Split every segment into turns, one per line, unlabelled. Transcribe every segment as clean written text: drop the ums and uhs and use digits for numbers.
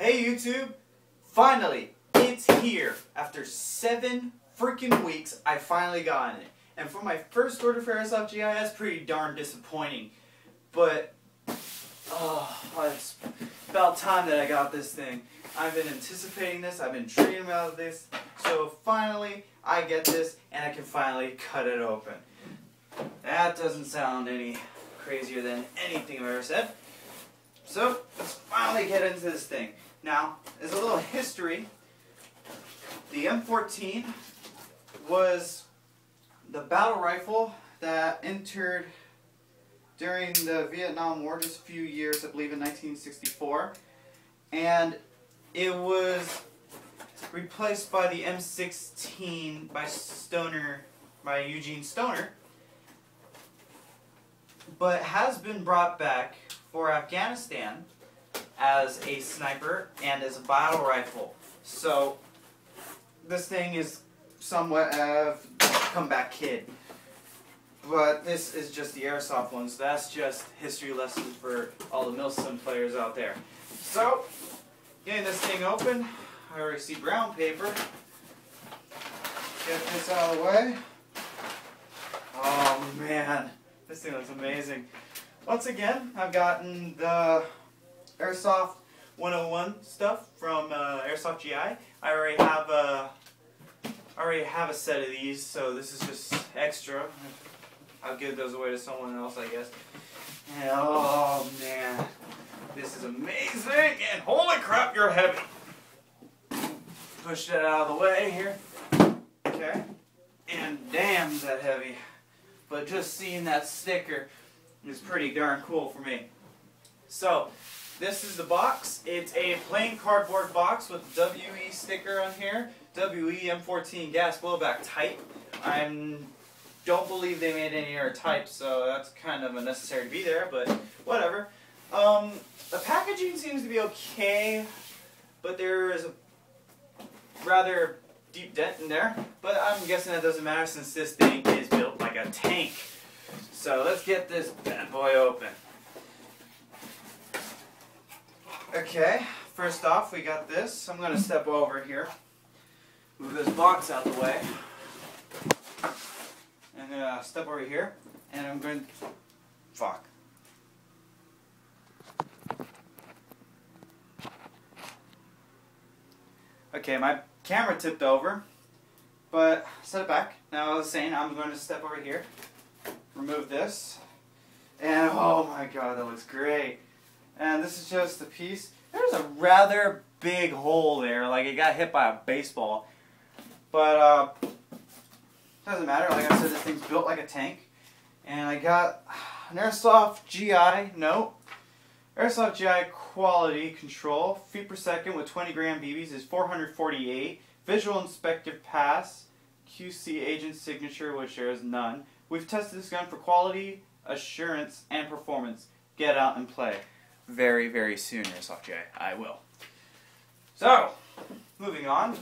Hey YouTube, finally, it's here. After 7 freaking weeks, I finally got it. And for my first order for Airsoft GI, that's pretty darn disappointing. But, it's about time that I got this thing. I've been anticipating this, I've been dreaming about this. So finally, I get this, and I can finally cut it open. That doesn't sound any crazier than anything I've ever said. So, let's finally get into this thing. Now, as a little history, the M14 was the battle rifle that entered during the Vietnam War, just a few years, I believe in 1964. And it was replaced by the M16 by Eugene Stoner, but has been brought back for Afghanistan as a sniper and as a battle rifle. So this thing is somewhat of a comeback kid. But this is just the airsoft one, so that's just history lessons for all the Milsim players out there. So, getting this thing open, I already see brown paper. Get this out of the way. Oh man, this thing looks amazing. Once again, I've gotten the Airsoft 101 stuff from Airsoft GI. I already have a set of these, so this is just extra. I'll give those away to someone else, I guess. And, oh man, this is amazing! And holy crap, you're heavy! Push that out of the way here. Okay. And damn, is that heavy. But just seeing that sticker is pretty darn cool for me. So, this is the box. It's a plain cardboard box with WE sticker on here. WE M14 gas blowback type. I don't believe they made any other types, so that's kind of unnecessary to be there, but whatever. The packaging seems to be okay, but there is a rather deep dent in there. But I'm guessing that doesn't matter since this thing is built like a tank. So let's get this bad boy open. Okay, first off we got this. I'm going to step over here, move this box out the way, and step over here, and I'm going to, Okay, my camera tipped over, but set it back. Now I was saying I'm going to step over here, remove this, and oh my god, that looks great. And this is just a piece. There's a rather big hole there, like it got hit by a baseball. But doesn't matter. Like I said, this thing's built like a tank. And I got an Airsoft GI note. Airsoft GI quality control, feet per second with 20 gram BBs is 448. Visual inspector pass, QC agent signature, which there is none. We've tested this gun for quality, assurance, and performance. Get out and play. Very, very soon, Airsoft GI. I will. So, moving on.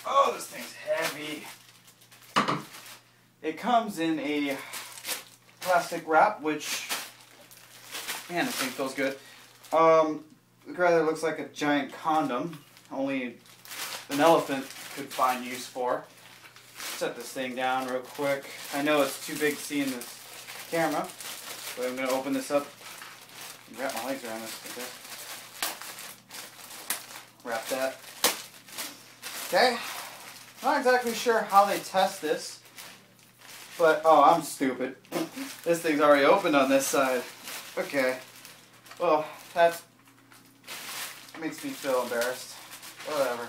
Oh, this thing's heavy. It comes in a plastic wrap, which, man, this thing feels good. It rather looks like a giant condom, only an elephant could find use for. Set this thing down real quick. I know it's too big to see in this camera, but I'm going to open this up. Wrap my legs around this. Okay. Wrap that. Okay. Not exactly sure how they test this, but oh, I'm stupid. This thing's already opened on this side. Okay. Well, that makes me feel embarrassed. Whatever.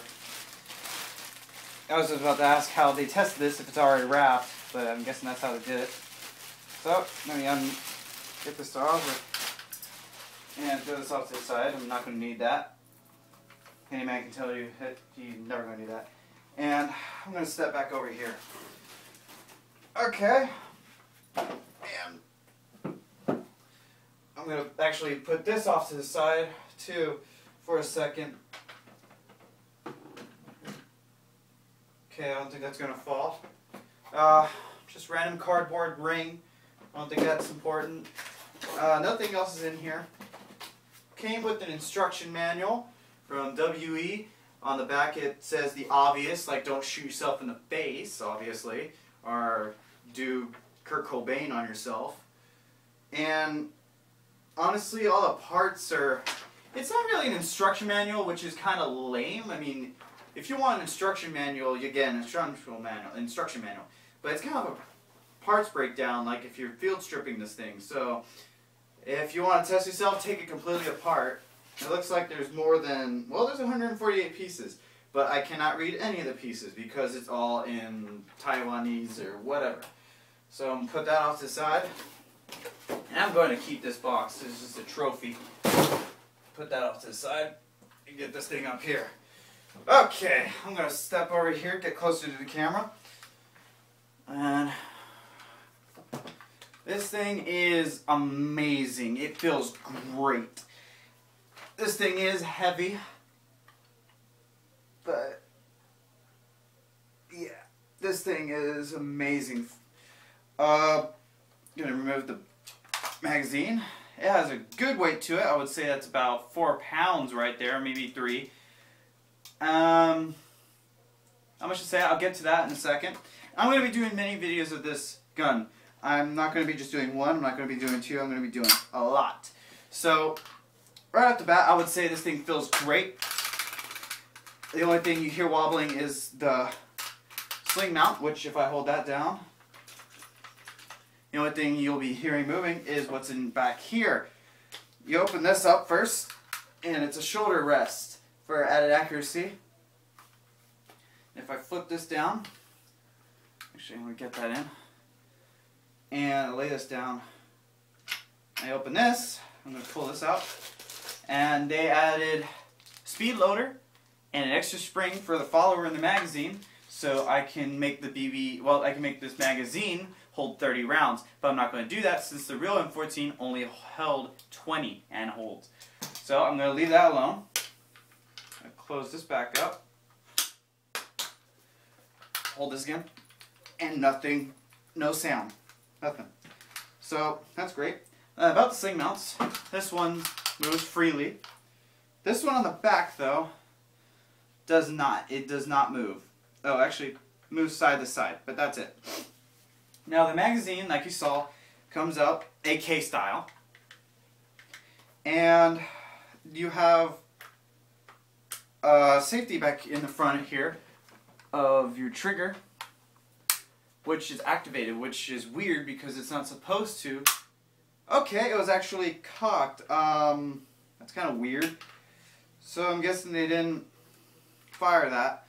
I was just about to ask how they tested this if it's already wrapped, but I'm guessing that's how they did it. So, let me get this off. And throw this off to the side. I'm not going to need that. Any man can tell you that you're never going to need that. And I'm going to step back over here. Okay. And I'm going to actually put this off to the side too for a second. Okay, I don't think that's going to fall. Just random cardboard ring. I don't think that's important. Nothing else is in here. came with an instruction manual from WE. On the back it says the obvious, like don't shoot yourself in the face, obviously, or do Kurt Cobain on yourself. And honestly, all the parts are... It's not really an instruction manual, which is kind of lame. I mean, if you want an instruction manual, you get an instruction manual. But it's kind of a parts breakdown, like if you're field stripping this thing. So, if you want to test yourself, take it completely apart. It looks like there's more than... Well, there's 148 pieces. But I cannot read any of the pieces because it's all in Taiwanese or whatever. So, I'm going to put that off to the side. And I'm going to keep this box. This is just a trophy. Put that off to the side and get this thing up here. Okay, I'm going to step over here, get closer to the camera. And this thing is amazing. It feels great. This thing is heavy. But yeah, this thing is amazing. Gonna remove the magazine. It has a good weight to it. I would say that's about 4 pounds right there, maybe 3. How much to say? I'll get to that in a second. I'm going to be doing many videos of this gun. I'm not going to be just doing one. I'm not going to be doing 2. I'm going to be doing a lot. So, right off the bat, I would say this thing feels great. The only thing you hear wobbling is the sling mount, which if I hold that down, the only thing you'll be hearing moving is what's in back here. You open this up first, and it's a shoulder rest for added accuracy. If I flip this down, actually I'm going to get that in, and lay this down, I open this, I'm going to pull this out, and they added speed loader and an extra spring for the follower in the magazine, so I can make the I can make this magazine hold 30 rounds, but I'm not going to do that since the real M14 only held 20 and holds. So I'm going to leave that alone. I close this back up. Hold this again, and nothing, no sound, nothing. So that's great. About the sling mounts, this one moves freely. This one on the back though does not. It does not move. Oh, actually moves side to side, but that's it. Now the magazine, like you saw, comes up AK style, and you have safety back in the front here of your trigger, which is activated, which is weird because it's not supposed to. Okay, it was actually cocked. That's kind of weird. So I'm guessing they didn't fire that.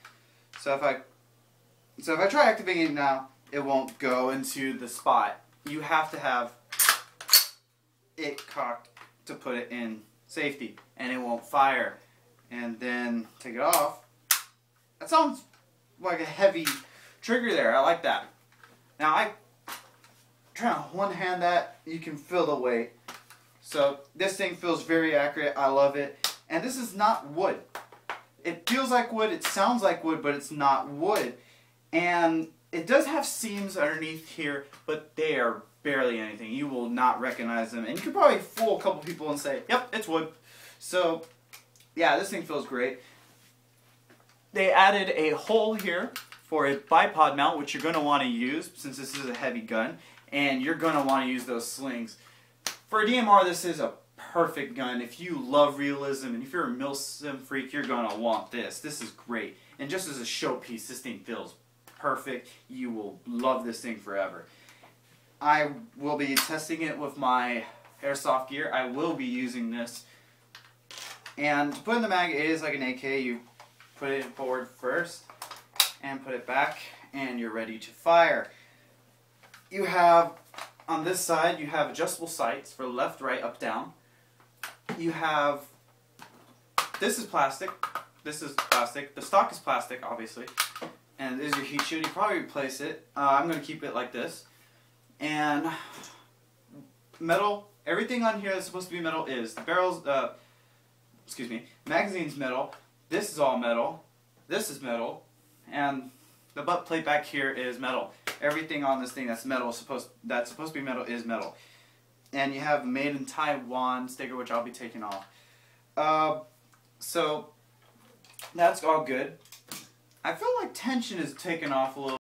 So if I try activating it now, it won't go into the spot. You have to have it cocked to put it in safety, and it won't fire. And then take it off. That sounds like a heavy trigger there. I like that. Now I try to one hand that, you can feel the weight. So this thing feels very accurate. I love it. And this is not wood. It feels like wood, it sounds like wood, but it's not wood. And it does have seams underneath here, but they are barely anything. You will not recognize them. And you could probably fool a couple people and say, yep, it's wood. So, yeah, this thing feels great. They added a hole here for a bipod mount, which you're going to want to use since this is a heavy gun. And you're going to want to use those slings. For a DMR, this is a perfect gun. If you love realism and if you're a milsim freak, you're going to want this. This is great. And just as a showpiece, this thing feels perfect. You will love this thing forever. I will be testing it with my airsoft gear. I will be using this. And to put in the mag, it is like an AK. You put it forward first and put it back, and you're ready to fire. You have, on this side, you have adjustable sights for left, right, up, down. You have, this is plastic. This is plastic. The stock is plastic, obviously. And there's your heat shield. You probably replace it. I'm going to keep it like this. And metal, everything on here that's supposed to be metal is. The barrels, magazine's metal. This is all metal. This is metal. And the butt plate back here is metal. Everything on this thing that's metal, that's supposed to be metal, is metal. And you have Made in Taiwan sticker, which I'll be taking off. So that's all good. I feel like tension is taking off a little.